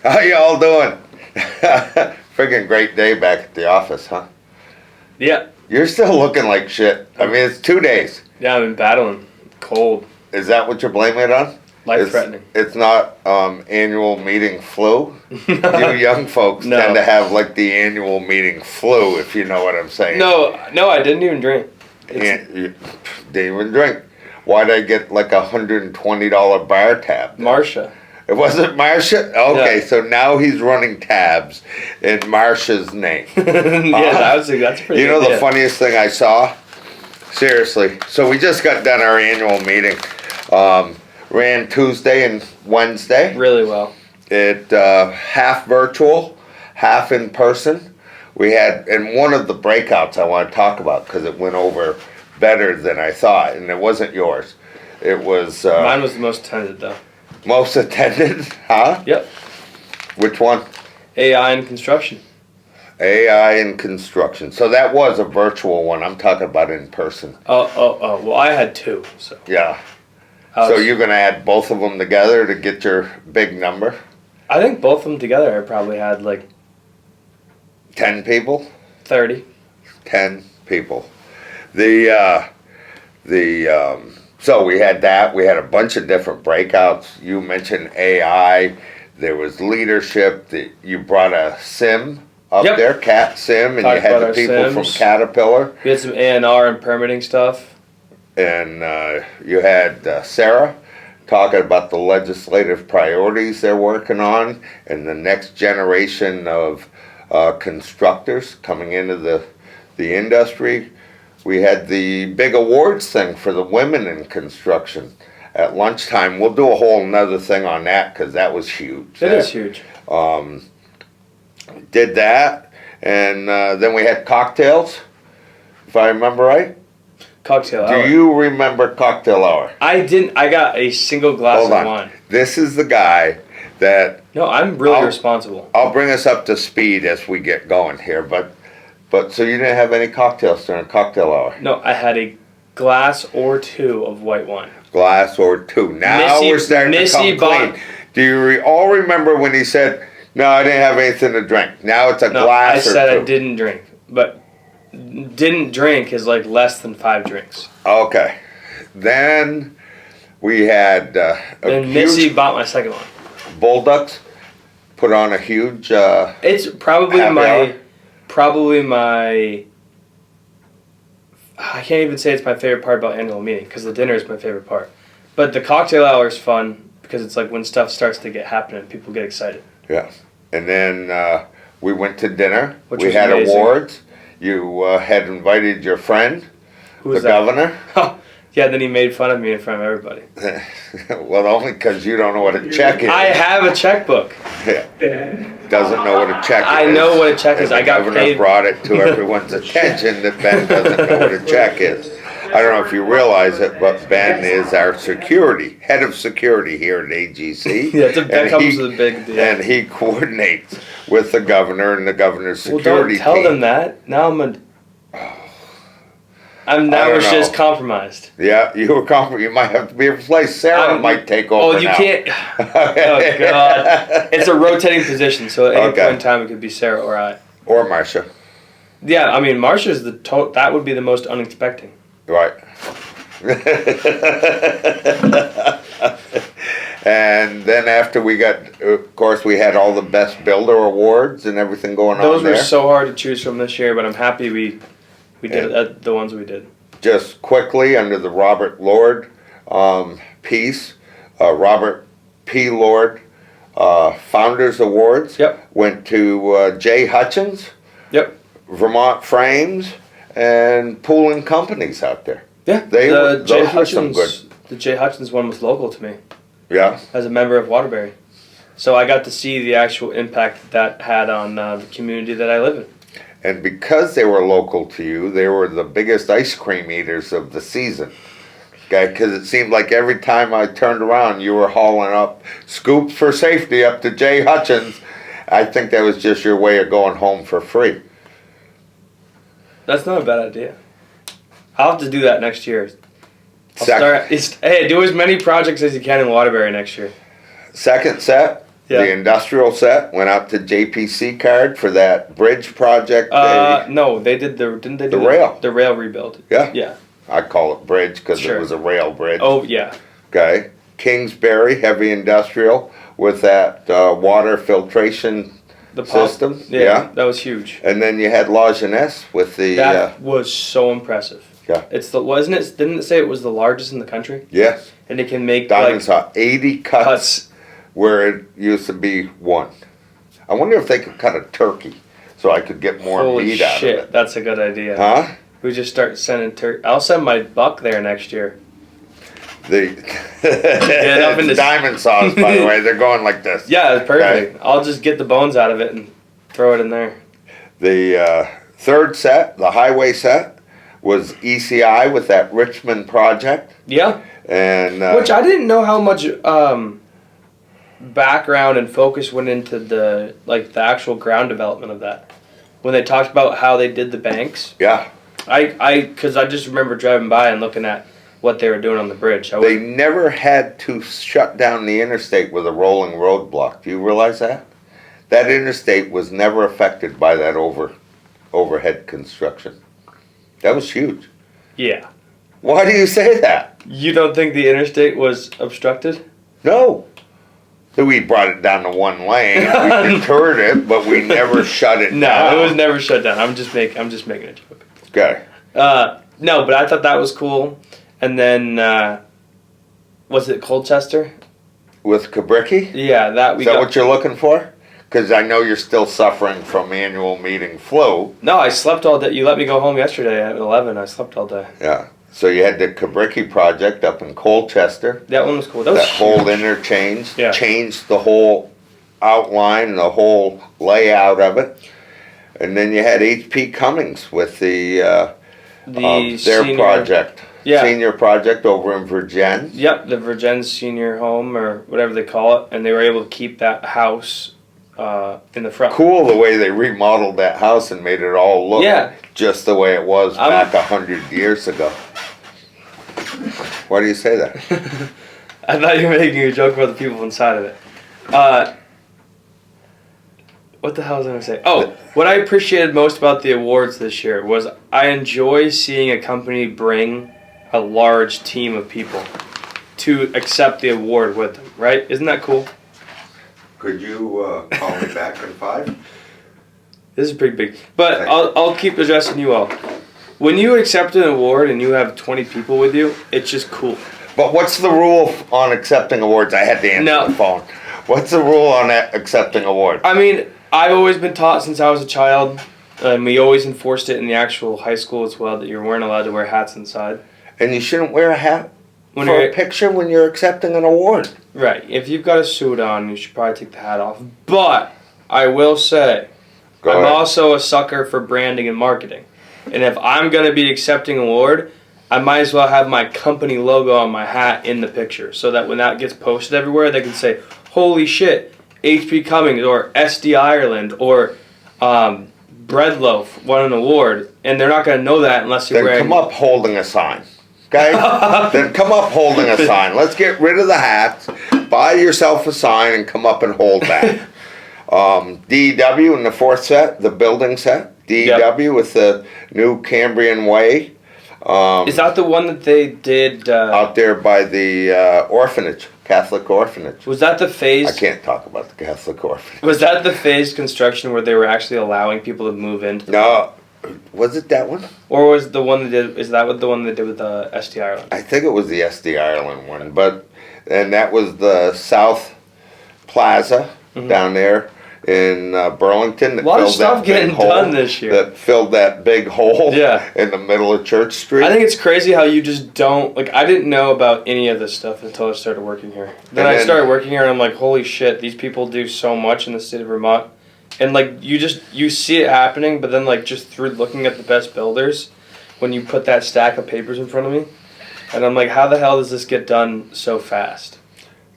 How you all doing? Friggin' great day back at the office, huh? Yeah. You're still looking like shit. I mean, it's 2 days. Yeah, I've been battling cold. Is that what you're blaming it on? Life-threatening. It's not annual meeting flu? You young folks No. tend to have like the annual meeting flu, if you know what I'm saying. No, I didn't even drink. You didn't even drink. Why'd I get like $120 bar tab? Marcia. It wasn't Marcia? Okay, Yeah. so now he's running tabs in Marcia's name. That's a pretty You know good the idea. funniest thing I saw? Seriously. So we just got done our annual meeting. Ran Tuesday and Wednesday. Really well. It half virtual, half in person. We had, and one of the breakouts I want to talk about because it went over better than I thought, and it wasn't yours. It was... Mine was the most attended, though. Most attended, huh? Yep. Which one? AI and construction. AI in construction. So that was a virtual one. I'm talking about in person. Oh. Well, I had two, so. Yeah. I So was- you're going to add both of them together to get your big number? I think both of them together I probably had like 10 people? 30. 10 people. So we had that. We had a bunch of different breakouts. You mentioned AI. There was leadership. You brought a sim up Yep. there, Cat Sim, and Talked you had about the our people from Sims. Caterpillar. We had some A&R and permitting stuff. And you had Sarah talking about the legislative priorities they're working on and the next generation of constructors coming into the industry. We had the big awards thing for the women in construction at lunchtime. We'll do a whole nother thing on that because that was huge. It is huge. Did that, and then we had cocktails, if I remember right. Cocktail Do hour. you remember cocktail hour? I didn't. I got a single glass Hold of on. wine. This is the guy that No, I'm really I'll- responsible. I'll bring us up to speed as we get going here. But so you didn't have any cocktails during cocktail hour? No, I had a glass or two of white wine. Glass or two. Now we're starting to come clean. Do you all remember when he said, "No, I didn't have anything to drink"? Now it's a No, glass I or said two. I didn't drink, but didn't drink is like less than 5 drinks. Okay. Then we had a Then huge Missy bought my second one. Bullducks. Put on a huge. It's probably Happy hour? my. I can't even say it's my favorite part about annual meeting because the dinner is my favorite part, but the cocktail hour is fun because it's like when stuff starts to get happening, people get excited. Yeah. And then we went to dinner. Which we was had amazing. awards. You had invited your friend, Who's the that? governor. Yeah, then he made fun of me in front of everybody. Well, only because you don't know what a check is. I have a checkbook. Doesn't know what a check is. I know what a check is. And I got the governor paid. brought it to everyone's attention that Ben doesn't know what a check is. I don't know if you realize it, but Ben is our head of security here at AGC. Yeah, that And comes he- with a big deal. And he coordinates with the governor and the governor's Well, security don't tell team. them that. Now now don't it's just know. compromised. Yeah, you might have to be replaced. Sarah might take over Oh, you now. can't. Oh God! It's a rotating position, so at any Okay. point in time, it could be Sarah or I. Or Marcia. Yeah, I mean, Marcia's that would be the most unexpected. Right. And then after we got, of course, we had all the best builder awards and everything going Those on were there. so hard to choose from this year, but I'm happy we did the ones we did. Just quickly, under the Robert Lord piece, Robert P. Lord Founders Awards Yep. went to Jay Hutchins, Yep. Vermont Frames, and Pooling Companies out there. Yeah. Those were some good. The Jay Hutchins one was local to me Yeah. as a member of Waterbury, so I got to see the actual impact that had on the community that I live in. And because they were local to you, they were the biggest ice cream eaters of the season. Okay, because it seemed like every time I turned around, you were hauling up scoops for safety up to Jay Hutchins. I think that was just your way of going home for free. That's not a bad idea. I'll have to do that next year. Second Do as many projects as you can in Waterbury next year. set, Yeah. The industrial set went out to JPC card for that bridge project. No, they did didn't they do The rail. The rail rebuild. Yeah. Yeah. I call it bridge because Sure. it was a rail bridge. Oh, yeah. Okay. Kingsbury, heavy industrial with that water filtration The pump. system. Yeah, that was huge. And then you had La Jeunesse with the. That was so impressive. Yeah. Wasn't it? Didn't it say it was the largest in the country? Yes. And it can make Diamond saw 80 cuts cuts. where it used to be one. I wonder if they could cut a turkey so I could get more Holy meat out shit, of it. that's a good idea. Huh? We just start sending turkey. I'll send my buck there next year. Up in the- diamond saws, by the way, they're going like this. Yeah, it's perfect. I'll just get the bones out of it and throw it in there. The third set, the highway set, was ECI with that Richmond project. Yeah. And Which I didn't know how much background and focus went into the actual ground development of that. When they talked about how they did the banks. Yeah. Because I just remember driving by and looking at what they were doing on the bridge. They never had to shut down the interstate with a rolling roadblock. Do you realize that? That interstate was never affected by that overhead construction. That was huge. Yeah. Why do you say that? You don't think the interstate was obstructed? No. We brought it down to one lane. We deterred it, but we never shut it down. No, it was never shut down. I'm just making a joke. Okay. No, but I thought that was cool. And then was it Colchester? With Kabricki? Yeah, that we Is that got. what you're looking for? Because I know you're still suffering from annual meeting flu. No, I slept all day. You let me go home yesterday at 11. I slept all day. Yeah. So you had the Kabricki project up in Colchester. That one was cool. That was whole interchange. Yeah. Changed the whole outline, the whole layout of it. And then you had HP Cummings with their senior project. Yeah. Senior project over in Virgin. Yep, the Virgin's senior home or whatever they call it, and they were able to keep that house in the front. Cool the way they remodeled that house and made it all look just the way it was back 100 years ago. Why do you say that? I thought you were making a joke about the people inside of it. What the hell was I going to say? Oh, what I appreciated most about the awards this year was I enjoy seeing a company bring a large team of people to accept the award with them, right? Isn't that cool? Could you call me back in 5? This is pretty big. But I'll keep addressing you all. When you accept an award and you have 20 people with you, it's just cool. But what's the rule on accepting awards? I had to answer the phone. What's the rule on accepting awards? I mean, I've always been taught since I was a child, and we always enforced it in the actual high school as well, that you weren't allowed to wear hats inside. And you shouldn't wear a hat for a picture when you're accepting an award. Right. If you've got a suit on, you should probably take the hat off. But I will say, I'm also a sucker for branding and marketing. And if I'm going to be accepting an award, I might as well have my company logo on my hat in the picture so that when that gets posted everywhere, they can say, holy shit, HP Cummings or SD Ireland or Breadloaf won an award. And they're not going to know that unless you're wearing... Then come up holding a sign. Okay? Then come up holding a sign. Let's get rid of the hats. Buy yourself a sign and come up and hold that. DEW in the fourth set, the building set. DEW with the new Cambrian Way. Is that the one that they did... out there by the orphanage, Catholic orphanage. Was that the phased... I can't talk about the Catholic orphanage. Was that the phased construction where they were actually allowing people to move into? No. Was it that one? Or was the one they did... Is that what the one they did with the SD Ireland? I think it was the SD Ireland one. And that was the South Plaza down there in Burlington. A lot of stuff getting done this year. That filled that big hole in the middle of Church Street. I think it's crazy how you just don't... Like, I didn't know about any of this stuff until I started working here. Then I started working here and I'm like, holy shit, these people do so much in the state of Vermont. And, like, you see it happening, but then, like, just through looking at the best builders, when you put that stack of papers in front of me, and I'm like, how the hell does this get done so fast?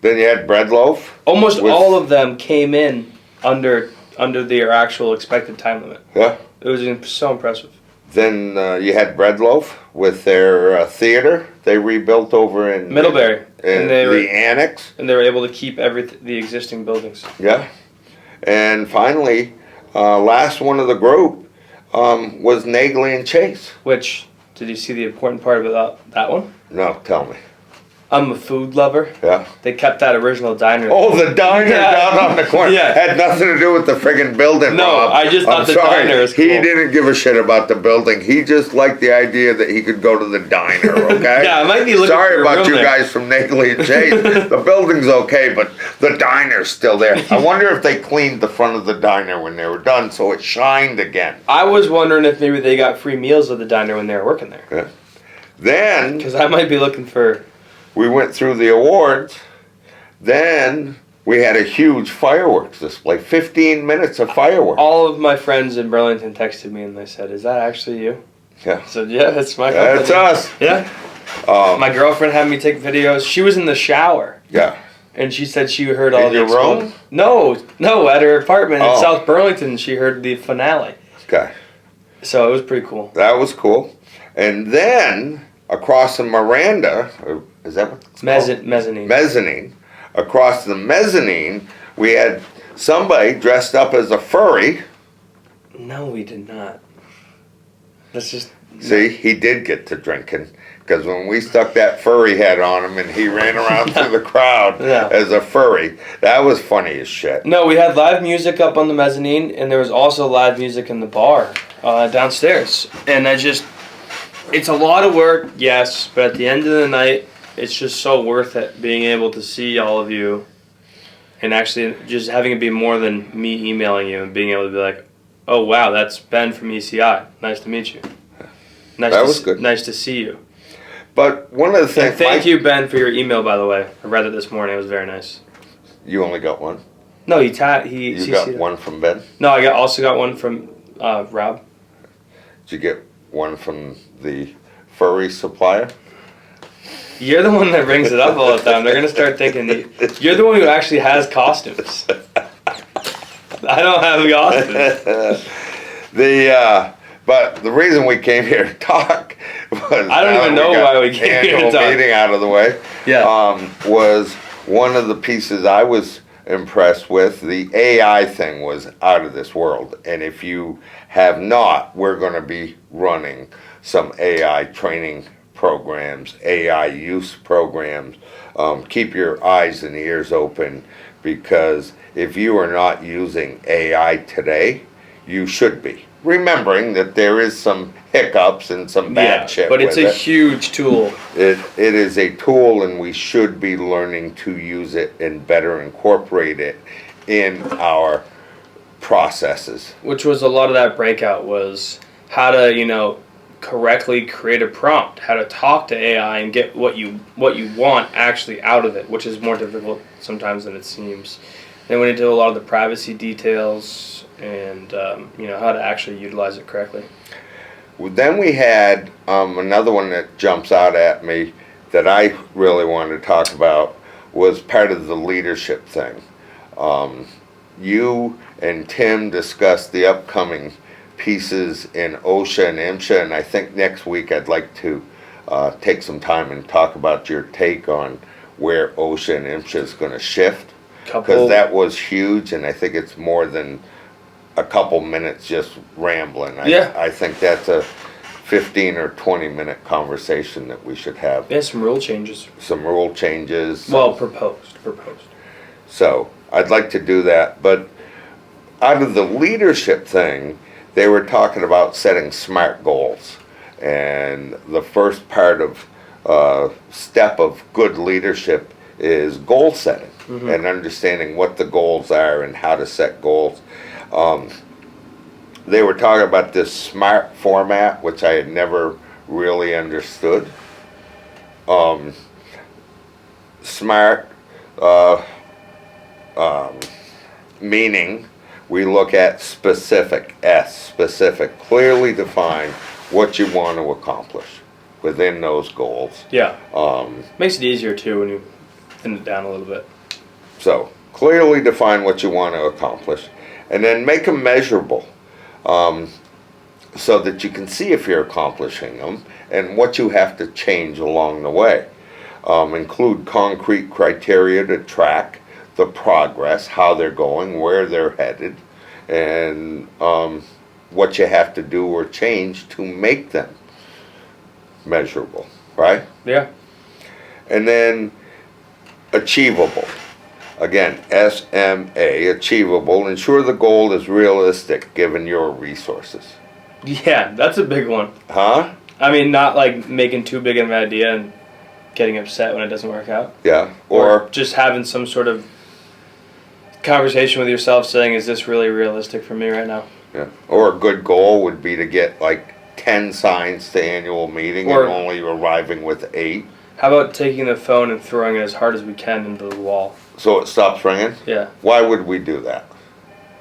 Then you had Breadloaf. Almost all of them came in under their actual expected time limit. Yeah. It was so impressive. Then you had Bread Loaf with their theater. They rebuilt over in Middlebury, in the annex, and they were able to keep the existing buildings. Yeah, and finally, last one of the group was Nagley and Chase. Which, did you see the important part about that one? No, tell me. I'm a food lover. Yeah. They kept that original diner. Oh, the diner down on the corner. Yeah. Had nothing to do with the friggin' building, No, Rob. I just thought the diner was cool. He didn't give a shit about the building. He just liked the idea that he could go to the diner, okay? Yeah, I might be looking Sorry for a about room you there. guys from Nagley and Chase. The building's okay, but the diner's still there. I wonder if they cleaned the front of the diner when they were done so it shined again. I was wondering if maybe they got free meals at the diner when they were working there. Yeah. Then Because I might be looking for... we went through the awards. Then we had a huge fireworks display. 15 minutes of fireworks. All of my friends in Burlington texted me and they said, "Is that actually you?" Yeah. I said, "Yeah, that's my company." That's us. Yeah. My girlfriend had me take videos. She was in the shower. Yeah. And she said she heard all In the your room? No, at her apartment in Oh. South Burlington. She heard the finale. Okay. So it was pretty cool. That was cool. And then across the Miranda, or is that what it's called? Mezzanine. Mezzanine. Across the mezzanine, we had somebody dressed up as a furry. No, we did not. That's just... See, he did get to drinking. Because when we stuck that furry head on him and he ran around through the crowd Yeah. as a furry, that was funny as shit. No, we had live music up on the mezzanine, and there was also live music in the bar downstairs. And it's a lot of work, yes, but at the end of the night, it's just so worth it being able to see all of you and actually just having it be more than me emailing you and being able to be like, "Oh, wow, that's Ben from ECI. Nice to meet you. That was good. Nice to see you." But one of the things... And thank you, Ben, for your email, by the way. I read it this morning. It was very nice. You only got one? No, he You got CC'd. one from Ben? No, I also got one from Rob. Did you get one from the furry supplier? You're the one that brings it up all the time. They're going to start thinking you're the one who actually has costumes. I don't have costumes. But the reason we came here to talk was... I don't even know why we came here to annual talk. meeting out of the way. Yeah. Was one of the pieces I was impressed with. The AI thing was out of this world. And if you have not, we're going to be running some AI training programs, AI use programs. Keep your eyes and ears open, because if you are not using AI today, you should be. Remembering that there is some hiccups and some bad shit but it's with a it. huge tool. It is a tool, and we should be learning to use it and better incorporate it in our processes. Which was a lot of that breakout was how to, correctly create a prompt, how to talk to AI and get what you want actually out of it, which is more difficult sometimes than it seems. Then we went into a lot of the privacy details and how to actually utilize it correctly. Then we had another one that jumps out at me that I really wanted to talk about, was part of the leadership thing. You and Tim discussed the upcoming pieces in OSHA and MSHA, and I think next week I'd like to take some time and talk about your take on where OSHA and MSHA is going to shift, because that was huge, and I think it's more than a couple minutes just rambling. I think that's a 15 or 20 minute conversation that we should have. Yeah, some rule changes. Some rule changes. Well, proposed. So I'd like to do that, but out of the leadership thing, they were talking about setting SMART goals, and the first part of step of good leadership is goal setting, and understanding what the goals are and how to set goals. They were talking about this SMART format, which I had never really understood. SMART meaning we look at specific, specific, clearly define what you want to accomplish within those goals. Yeah. Makes it easier too when you thin it down a little bit. So clearly define what you want to accomplish, and then make them measurable. so that you can see if you're accomplishing them and what you have to change along the way. Include concrete criteria to track the progress, how they're going, where they're headed, and what you have to do or change to make them measurable, right? Yeah. And then achievable. Again, SMA, achievable. Ensure the goal is realistic given your resources. Yeah, that's a big one. Huh? I mean, not like making too big of an idea and getting upset when it doesn't work out. Yeah. Or just having some sort of conversation with yourself saying, is this really realistic for me right now? Yeah. Or a good goal would be to get like 10 signs to annual meeting Or, and only arriving with 8. How about taking the phone and throwing it as hard as we can into the wall? So it stops ringing? Yeah. Why would we do that?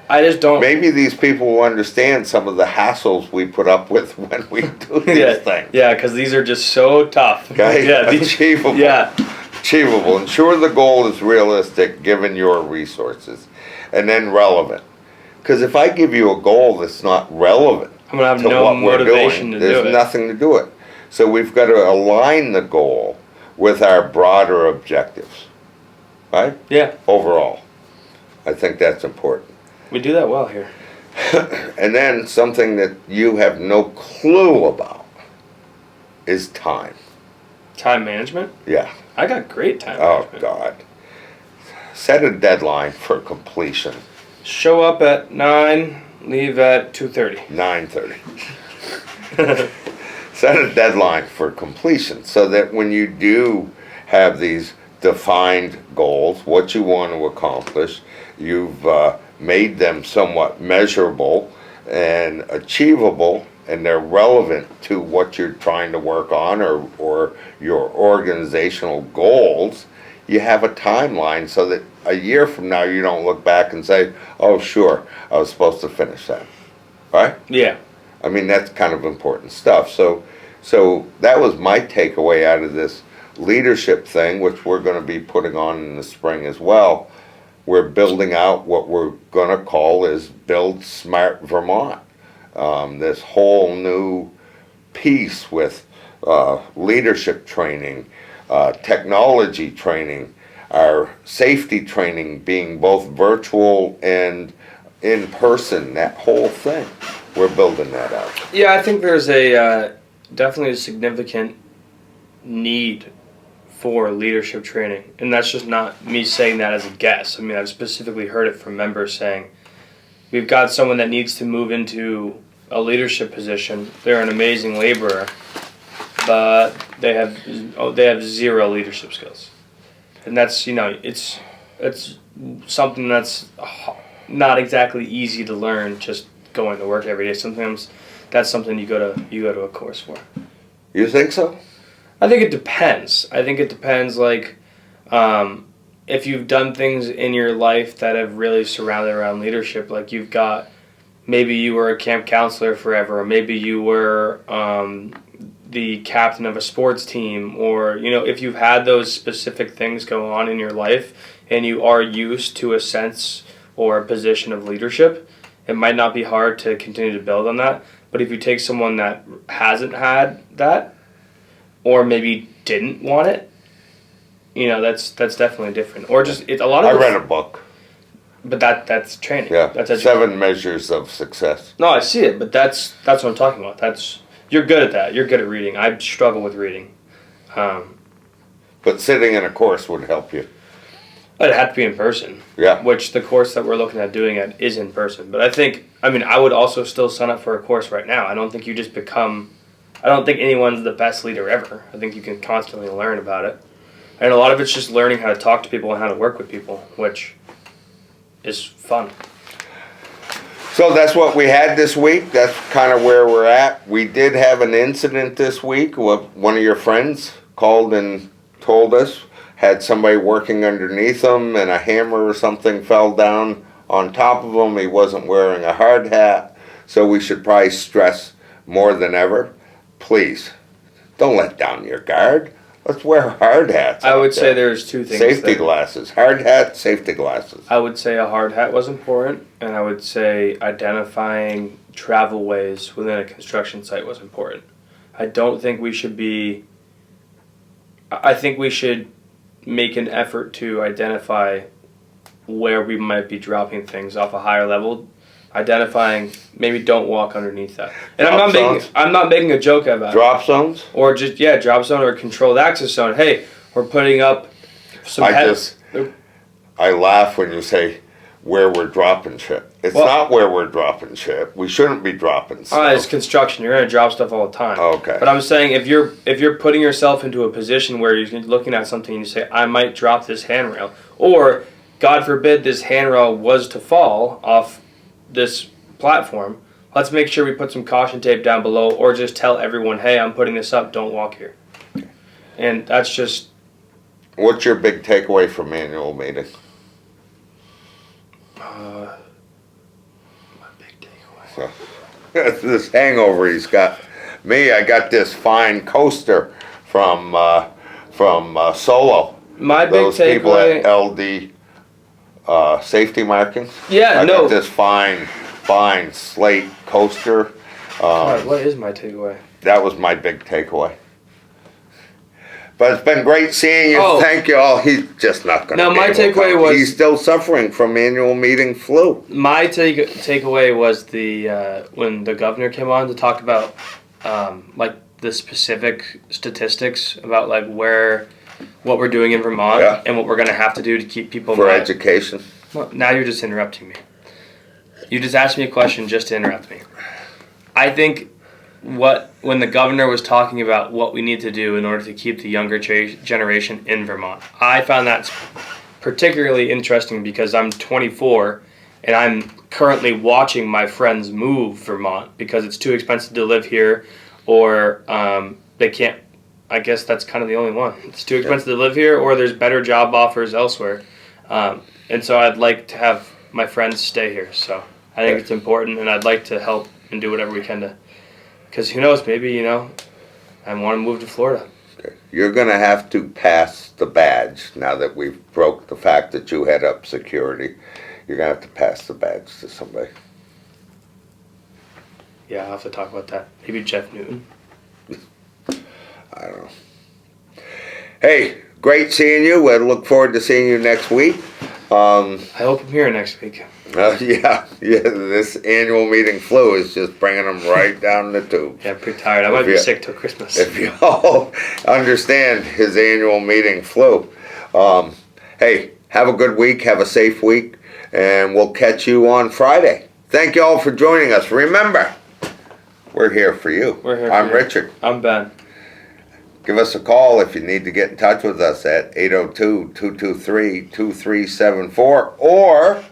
I just don't. Maybe these people will understand some of the hassles we put up with when we do these things. Yeah, because these are just so tough. Okay? Yeah, Achievable. Yeah. Achievable. Ensure the goal is realistic given your resources. And then relevant. Because if I give you a goal that's not relevant I'm going to have to no what we're motivation doing, to do there's it. nothing to do it. So we've got to align the goal with our broader objectives. Right? Yeah. Overall. I think that's important. We do that well here. And then something that you have no clue about is time. Time management? Yeah. I got great time Oh, management. God. Set a deadline for completion. Show up at 9, leave at 2:30. 9:30. Set a deadline for completion so that when you do have these defined goals, what you want to accomplish, you've made them somewhat measurable and achievable, and they're relevant to what you're trying to work on or your organizational goals. You have a timeline so that a year from now you don't look back and say, oh, sure, I was supposed to finish that. Right? Yeah. I mean, that's kind of important stuff. So that was my takeaway out of this leadership thing, which we're going to be putting on in the spring as well. We're building out what we're going to call is Build Smart Vermont. This whole new piece with leadership training, technology training, our safety training being both virtual and in person, that whole thing. We're building that out. Yeah, I think there's a definitely a significant need for leadership training. And that's just not me saying that as a guess. I mean, I've specifically heard it from members saying, we've got someone that needs to move into a leadership position. They're an amazing laborer, but they have zero leadership skills. And that's, it's something that's not exactly easy to learn just going to work every day. Sometimes that's something you go to a course for. You think so? I think it depends. Like, if you've done things in your life that have really surrounded around leadership, like maybe you were a camp counselor forever, or maybe you were the captain of a sports team, or, if you've had those specific things go on in your life and you are used to a sense or a position of leadership, it might not be hard to continue to build on that. But if you take someone that hasn't had that, or maybe didn't want it, that's definitely different. Or just it's a lot of. I read a book. But that's training. Yeah, that's 7 measures of success. No, I see it, but that's what I'm talking about. You're good at that. You're good at reading. I struggle with reading. But sitting in a course would help you. It had to be in person. Yeah. Which the course that we're looking at doing it is in person. But I would also still sign up for a course right now. I don't think you just become. I don't think anyone's the best leader ever. I think you can constantly learn about it. And a lot of it's just learning how to talk to people and how to work with people, which is fun. So that's what we had this week. That's kind of where we're at. We did have an incident this week. One of your friends called and told us had somebody working underneath him and a hammer or something fell down on top of him. He wasn't wearing a hard hat. So we should probably stress more than ever, please, don't let down your guard. Let's wear hard hats. I would out say there. there's two things. Safety glasses. Hard hat, safety glasses. I would say a hard hat was important, and I would say identifying travel ways within a construction site was important. I don't think we should be. I think we should make an effort to identify where we might be dropping things off a higher level. Identifying, maybe don't walk underneath that. And I'm not making a joke about drop zones, or just drop zone or controlled access zone. Hey, we're putting up some. I laugh when you say where we're dropping shit. It's not where we're dropping shit. We shouldn't be dropping stuff. It's construction. You're gonna drop stuff all the time. Okay. But I'm saying if you're putting yourself into a position where you're looking at something and you say, I might drop this handrail, or God forbid this handrail was to fall off this platform, let's make sure we put some caution tape down below, or just tell everyone, hey, I'm putting this up, don't walk here. And that's just... What's your big takeaway from annual meeting? My big takeaway. This hangover he's got. Me, I got this fine coaster from Solo. My big Those people takeaway... at LD safety markings. Yeah, I got this fine slate coaster. What is my takeaway? That was my big takeaway. But it's been great seeing you. Oh. Thank you all. He's just not going to. No, my takeaway was he's still suffering from annual meeting flu. My takeaway was the when the governor came on to talk about like the specific statistics about like what we're doing in Vermont and what we're going to have to do to keep people for education. Well, now you're just interrupting me. You just asked me a question just to interrupt me. I think when the governor was talking about what we need to do in order to keep the younger generation in Vermont, I found that particularly interesting because I'm 24 and I'm currently watching my friends move Vermont because it's too expensive to live here, or they can't. I guess that's kind of the only one. It's too expensive to live here, or there's better job offers elsewhere. And so I'd like to have my friends stay here. So I think it's important, and I'd like to help and do whatever we can to. Because who knows, maybe, I want to move to Florida. Okay. You're going to have to pass the badge now that we've broke the fact that you head up security. You're going to have to pass the badge to somebody. Yeah, I'll have to talk about that. Maybe Jeff Newton. I don't know. Hey, great seeing you. We'll look forward to seeing you next week. I hope I'm here next week. Yeah. This annual meeting flu is just bringing them right down the tube. Yeah, I'm pretty tired. I might be sick till Christmas. If you all understand his annual meeting flu. Hey, have a good week. Have a safe week. And we'll catch you on Friday. Thank you all for joining us. Remember, we're here for you. We're here for I'm you. Richard. I'm Ben. Give us a call if you need to get in touch with us at 802-223-2374, or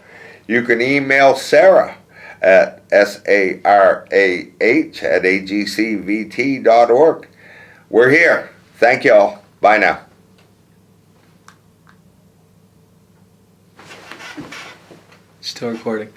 you can email Sarah at sarah@agcvt.org. We're here. Thank you all. Bye now. Still recording.